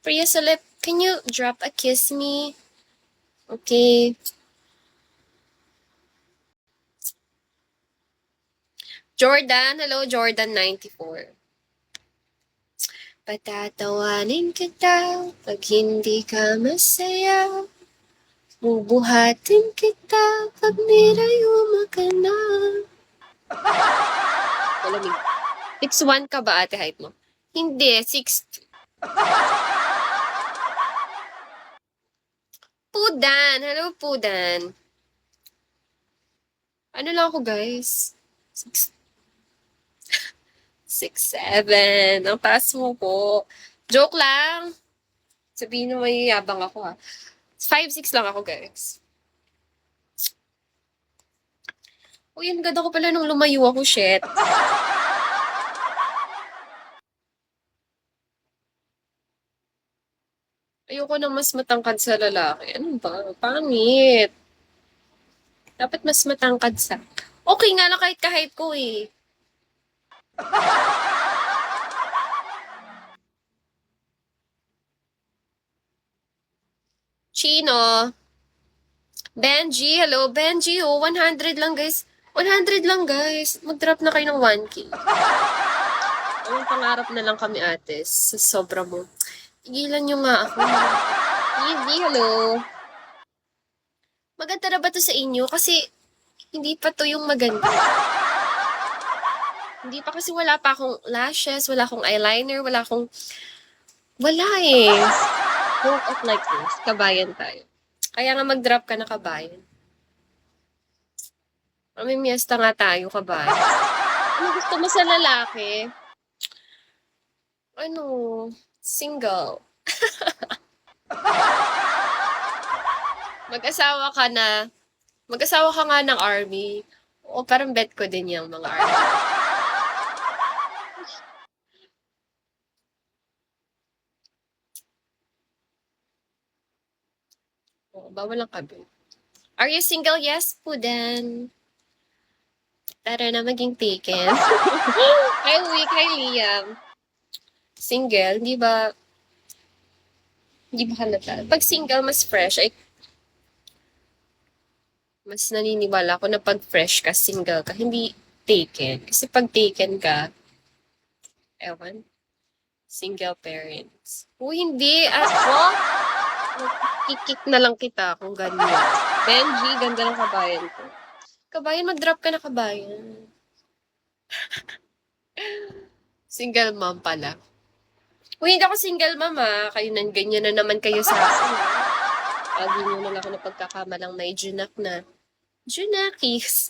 Priya Salip, can you drop a kiss me? Okay. Jordan, hello Jordan 94. Patatawanin kita pag hindi ka masaya. Bubuhatin kita pag nirayuma ka na. Malamig. 6'1" ka ba ate height mo? Hindi, 6'2". Pudan! Hello, Pudan. Ano lang ako, guys? 6'7". Ang taas mo po. Joke lang. Sabihin mo may yabang ako, ha. 5'6" lang ako, guys. Uy, ang ganda ko pala nung lumayo ako, shit. Ayoko nang mas matangkad sa lalaki. Ano ba? Pangit. Dapat mas matangkad sa... Okay nga lang kahit kahit ko eh. Chino. Benji, hello. Benji, oh, 100 lang guys. 100 lang guys. Mag-drop na kayo ng 1K. Ang pangarap na lang kami ate. Sa sobra mo. Tigilan nyo nga ako. Hindi, hello. Maganda na ba to sa inyo? Kasi hindi pa to yung maganda. Hindi pa kasi wala pa akong lashes, wala akong eyeliner, wala akong... Wala eh. Don't act like this. Kabayan tayo. Kaya nga mag-drop ka na kabayan. May miesta nga tayo, kabayan. Ano gusto mo sa lalaki? Ano? Single. Mag-asawa ka na. Mag-asawa ka nga ng army. O parang bet ko din yung mga army. O, bawal lang kabi. Are you single? Yes po then. Tara na maging taken. Hi Wick, hi Liam. Single, di ba? Di ba halata? Pag single, mas fresh. Ay, mas naniniwala ako na pag fresh ka, single ka, hindi taken. Kasi pag taken ka, ewan, single parents. Hindi. Ako, kikik na lang kita kung ganyan. Benji, ganda ng kabayan ko. Kabayan, mag-drop ka na kabayan. Single mom pala. Hindi ako single mom Kayo nan ganyan na naman kayo sa akin. Lagi nyo na lang ako na pagkakamalang may junak na. Junakis.